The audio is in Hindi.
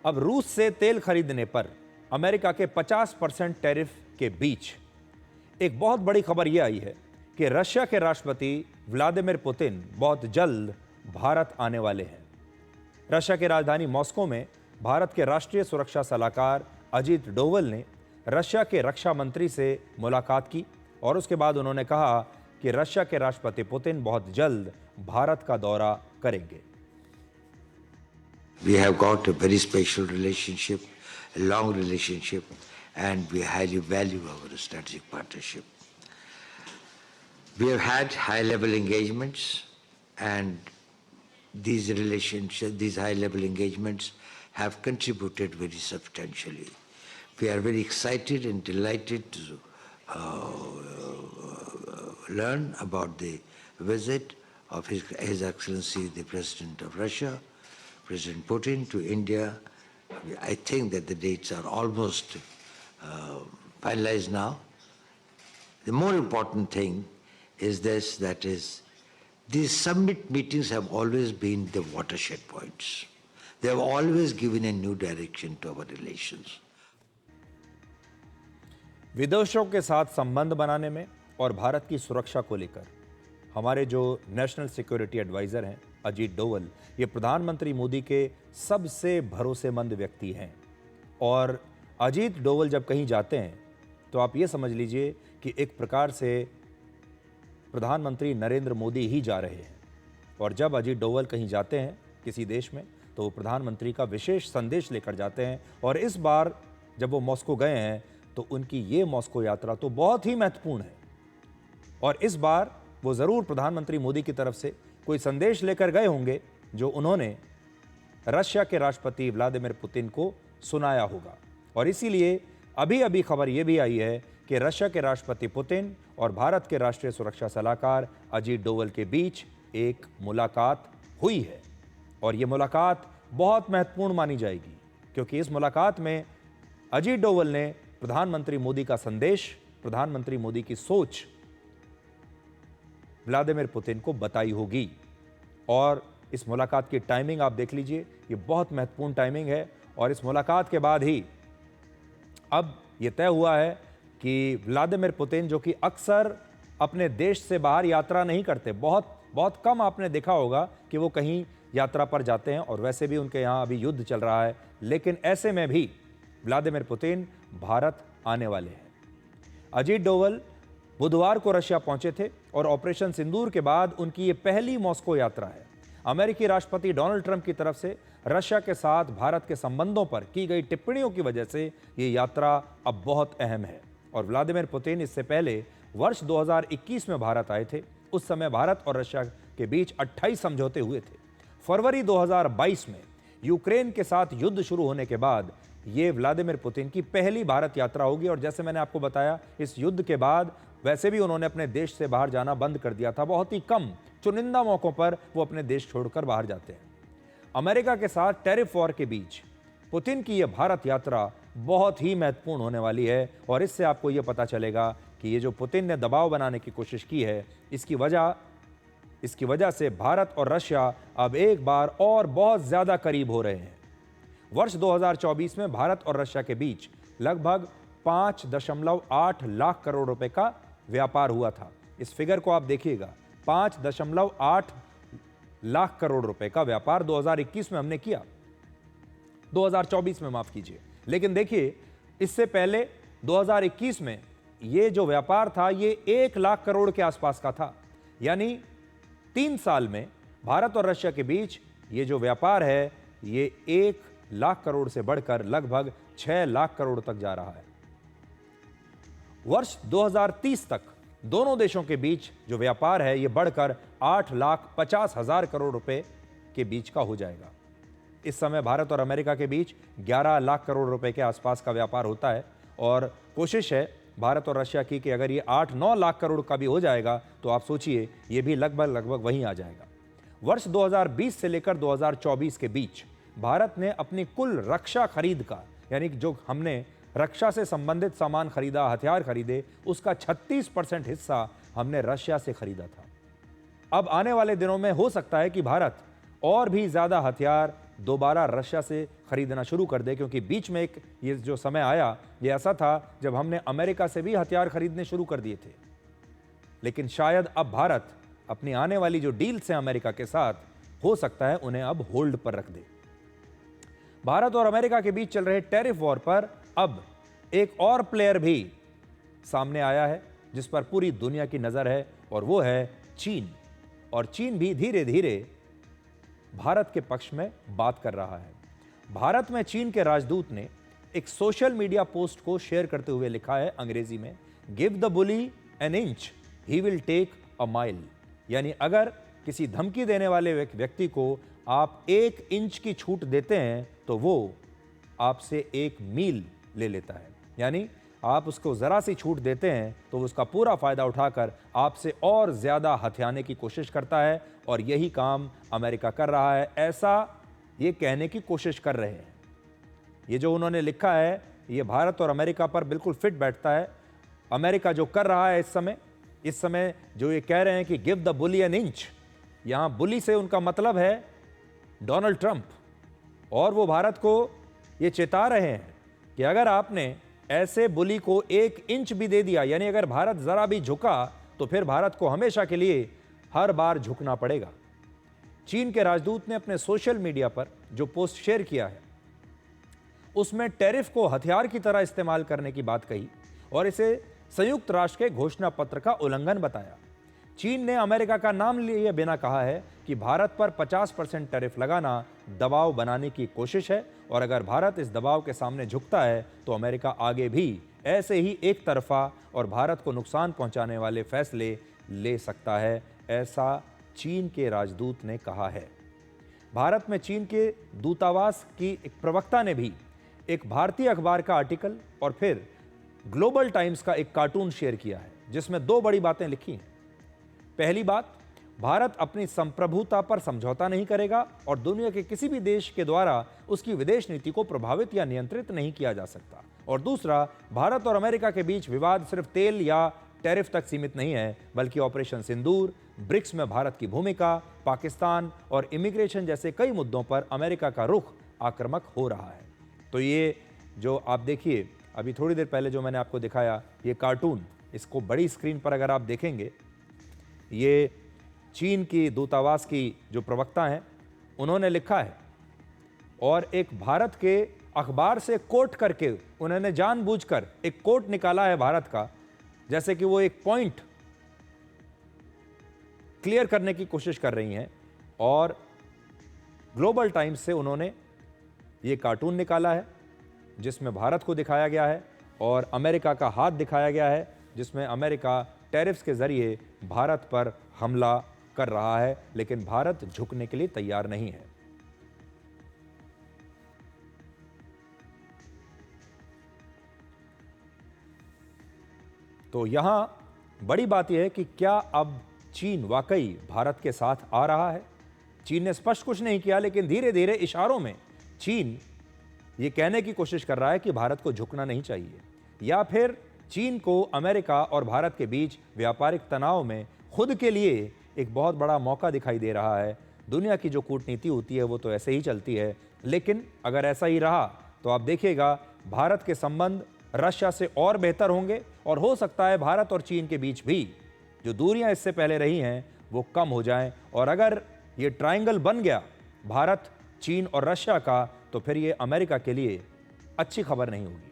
अब रूस से तेल खरीदने पर अमेरिका के 50% टैरिफ के बीच एक बहुत बड़ी खबर यह आई है कि रशिया के राष्ट्रपति व्लादिमीर पुतिन बहुत जल्द भारत आने वाले हैं। रशिया की राजधानी मॉस्को में भारत के राष्ट्रीय सुरक्षा सलाहकार अजीत डोवल ने रशिया के रक्षा मंत्री से मुलाकात की और उसके बाद उन्होंने कहा कि रशिया के राष्ट्रपति पुतिन बहुत जल्द भारत का दौरा करेंगे। We have got a very special relationship, a long relationship, and we highly value our strategic partnership. We have had high-level engagements, and these high-level engagements have contributed very substantially. We are very excited and delighted to learn about the visit of His Excellency the President of Russia, President Putin, to India. I think that the dates are almost finalized now. The more important thing is this, that is, these summit meetings have always been the watershed points. They have always given a new direction to our relations. विदेशों के साथ संबंध बनाने में और भारत की सुरक्षा को लेकर हमारे जो नेशनल सिक्योरिटी एडवाइज़र हैं अजीत डोवल, ये प्रधानमंत्री मोदी के सबसे भरोसेमंद व्यक्ति हैं। और अजीत डोवल जब कहीं जाते हैं तो आप ये समझ लीजिए कि एक प्रकार से प्रधानमंत्री नरेंद्र मोदी ही जा रहे हैं। और जब अजीत डोवल कहीं जाते हैं किसी देश में तो वो प्रधानमंत्री का विशेष संदेश लेकर जाते हैं। और इस बार जब वो मॉस्को गए हैं तो उनकी ये मॉस्को यात्रा तो बहुत ही महत्वपूर्ण है। और इस बार वो ज़रूर प्रधानमंत्री मोदी की तरफ से कोई संदेश लेकर गए होंगे जो उन्होंने रशिया के राष्ट्रपति व्लादिमीर पुतिन को सुनाया होगा। और इसीलिए अभी अभी खबर यह भी आई है कि रशिया के राष्ट्रपति पुतिन और भारत के राष्ट्रीय सुरक्षा सलाहकार अजीत डोवल के बीच एक मुलाकात हुई है। और ये मुलाकात बहुत महत्वपूर्ण मानी जाएगी क्योंकि इस मुलाकात में अजीत डोवल ने प्रधानमंत्री मोदी का संदेश, प्रधानमंत्री मोदी की सोच व्लादिमीर पुतिन को बताई होगी। और इस मुलाकात की टाइमिंग आप देख लीजिए, ये बहुत महत्वपूर्ण टाइमिंग है। और इस मुलाकात के बाद ही अब ये तय हुआ है कि व्लादिमीर पुतिन, जो कि अक्सर अपने देश से बाहर यात्रा नहीं करते, बहुत कम आपने देखा होगा कि वो कहीं यात्रा पर जाते हैं, और वैसे भी उनके यहाँ अभी युद्ध चल रहा है, लेकिन ऐसे में भी व्लादिमीर पुतिन भारत आने वाले हैं। अजीत डोवल बुधवार को रशिया पहुंचे थे और ऑपरेशन सिंदूर के बाद उनकी ये पहली मॉस्को यात्रा है। अमेरिकी राष्ट्रपति डोनाल्ड ट्रंप की तरफ से रशिया के साथ भारत के संबंधों पर की गई टिप्पणियों की वजह से ये यात्रा अब बहुत अहम है। और व्लादिमीर पुतिन इससे पहले वर्ष 2021 में भारत आए थे। उस समय भारत और रशिया के बीच 28 समझौते हुए थे। फरवरी 2022 में यूक्रेन के साथ युद्ध शुरू होने के बाद ये व्लादिमीर पुतिन की पहली भारत यात्रा होगी। और जैसे मैंने आपको बताया, इस युद्ध के बाद वैसे भी उन्होंने अपने देश से बाहर जाना बंद कर दिया था। बहुत ही कम चुनिंदा मौकों पर वो अपने देश छोड़कर बाहर जाते हैं। अमेरिका के साथ टैरिफ वॉर के बीच पुतिन की यह भारत यात्रा बहुत ही महत्वपूर्ण होने वाली है। और इससे आपको यह पता चलेगा कि ये जो पुतिन ने दबाव बनाने की कोशिश की है, इसकी वजह से भारत और रशिया अब एक बार और बहुत ज़्यादा करीब हो रहे हैं। वर्ष 2024 में भारत और रशिया के बीच लगभग 5.8 लाख करोड़ रुपए का व्यापार हुआ था। इस फिगर को आप देखिएगा, 5.8 लाख करोड़ रुपए का व्यापार 2021 में हमने किया, 2024 में माफ कीजिए। लेकिन देखिए, इससे पहले 2021 में ये जो व्यापार था ये 1 लाख करोड़ के आसपास का था। यानी 3 साल में भारत और रशिया के बीच ये जो व्यापार है ये 1 लाख करोड़ से बढ़कर लगभग 6 लाख करोड़ तक जा रहा है। वर्ष 2030 तक दोनों देशों के बीच जो व्यापार है ये बढ़कर 8,50,000 करोड़ रुपए के बीच का हो जाएगा। इस समय भारत और अमेरिका के बीच 11 लाख करोड़ रुपए के आसपास का व्यापार होता है। और कोशिश है भारत और रशिया की कि अगर ये 8-9 लाख करोड़ का भी हो जाएगा तो आप सोचिए ये भी लगभग वहीं आ जाएगा। वर्ष 2020 से लेकर 2024 के बीच भारत ने अपनी कुल रक्षा खरीद का, यानी जो हमने रक्षा से संबंधित सामान खरीदा, हथियार खरीदे, उसका 36% हिस्सा हमने रशिया से खरीदा था। अब आने वाले दिनों में हो सकता है कि भारत और भी ज्यादा हथियार दोबारा रशिया से खरीदना शुरू कर दे, क्योंकि बीच में एक ये जो समय आया ये ऐसा था जब हमने अमेरिका से भी हथियार खरीदने शुरू कर दिए थे। लेकिन शायद अब भारत अपनी आने वाली जो डील्स हैं अमेरिका के साथ, हो सकता है उन्हें अब होल्ड पर रख दे। भारत और अमेरिका के बीच चल रहे टैरिफ वॉर पर अब एक और प्लेयर भी सामने आया है जिस पर पूरी दुनिया की नजर है, और वो है चीन। और चीन भी धीरे धीरे भारत के पक्ष में बात कर रहा है। भारत में चीन के राजदूत ने एक सोशल मीडिया पोस्ट को शेयर करते हुए लिखा है अंग्रेजी में, give the bully an inch he will take a mile. यानी अगर किसी धमकी देने वाले व्यक्ति को आप 1 इंच की छूट देते हैं तो वो आपसे 1 मील ले लेता है। यानी आप उसको जरा सी छूट देते हैं तो वो उसका पूरा फायदा उठाकर आपसे और ज्यादा हथियाने की कोशिश करता है, और यही काम अमेरिका कर रहा है, ऐसा ये कहने की कोशिश कर रहे हैं। ये जो उन्होंने लिखा है ये भारत और अमेरिका पर बिल्कुल फिट बैठता है। अमेरिका जो कर रहा है इस समय जो ये कह रहे हैं कि give the bully an inch, यहां बुली से उनका मतलब है डोनाल्ड ट्रंप, और वो भारत को ये चेता रहे हैं कि अगर आपने ऐसे बुली को 1 इंच भी दे दिया, यानी अगर भारत जरा भी झुका तो फिर भारत को हमेशा के लिए हर बार झुकना पड़ेगा। चीन के राजदूत ने अपने सोशल मीडिया पर जो पोस्ट शेयर किया है उसमें टैरिफ को हथियार की तरह इस्तेमाल करने की बात कही और इसे संयुक्त राष्ट्र के घोषणा पत्र का उल्लंघन बताया। चीन ने अमेरिका का नाम लिए बिना कहा है कि भारत पर 50% टैरिफ लगाना दबाव बनाने की कोशिश है, और अगर भारत इस दबाव के सामने झुकता है तो अमेरिका आगे भी ऐसे ही एक तरफा और भारत को नुकसान पहुंचाने वाले फैसले ले सकता है, ऐसा चीन के राजदूत ने कहा है। भारत में चीन के दूतावास की एक प्रवक्ता ने भी एक भारतीय अखबार का आर्टिकल और फिर ग्लोबल टाइम्स का एक कार्टून शेयर किया है जिसमें 2 बड़ी बातें लिखी हैं। पहली बात, भारत अपनी संप्रभुता पर समझौता नहीं करेगा और दुनिया के किसी भी देश के द्वारा उसकी विदेश नीति को प्रभावित या नियंत्रित नहीं किया जा सकता। और दूसरा, भारत और अमेरिका के बीच विवाद सिर्फ तेल या टैरिफ तक सीमित नहीं है, बल्कि ऑपरेशन सिंदूर, ब्रिक्स में भारत की भूमिका, पाकिस्तान और इमिग्रेशन जैसे कई मुद्दों पर अमेरिका का रुख आक्रामक हो रहा है। तो ये जो आप देखिए, अभी थोड़ी देर पहले जो मैंने आपको दिखाया ये कार्टून, इसको बड़ी स्क्रीन पर अगर आप देखेंगे, ये चीन की दूतावास की जो प्रवक्ता हैं उन्होंने लिखा है और एक भारत के अखबार से कोट करके उन्होंने जानबूझकर एक कोट निकाला है भारत का, जैसे कि वो एक पॉइंट क्लियर करने की कोशिश कर रही हैं। और ग्लोबल टाइम्स से उन्होंने ये कार्टून निकाला है जिसमें भारत को दिखाया गया है और अमेरिका का हाथ दिखाया गया है, जिसमें अमेरिका टैरिफ्स के जरिए भारत पर हमला कर रहा है, लेकिन भारत झुकने के लिए तैयार नहीं है। तो यहां बड़ी बात यह है कि क्या अब चीन वाकई भारत के साथ आ रहा है। चीन ने स्पष्ट कुछ नहीं किया, लेकिन धीरे धीरे इशारों में चीन ये कहने की कोशिश कर रहा है कि भारत को झुकना नहीं चाहिए, या फिर चीन को अमेरिका और भारत के बीच व्यापारिक तनाव में खुद के लिए एक बहुत बड़ा मौका दिखाई दे रहा है। दुनिया की जो कूटनीति होती है वो तो ऐसे ही चलती है, लेकिन अगर ऐसा ही रहा तो आप देखिएगा भारत के संबंध रशिया से और बेहतर होंगे और हो सकता है भारत और चीन के बीच भी जो दूरियां इससे पहले रही हैं वो कम हो जाएं। और अगर ये ट्रायंगल बन गया भारत, चीन और रशिया का, तो फिर ये अमेरिका के लिए अच्छी खबर नहीं होगी।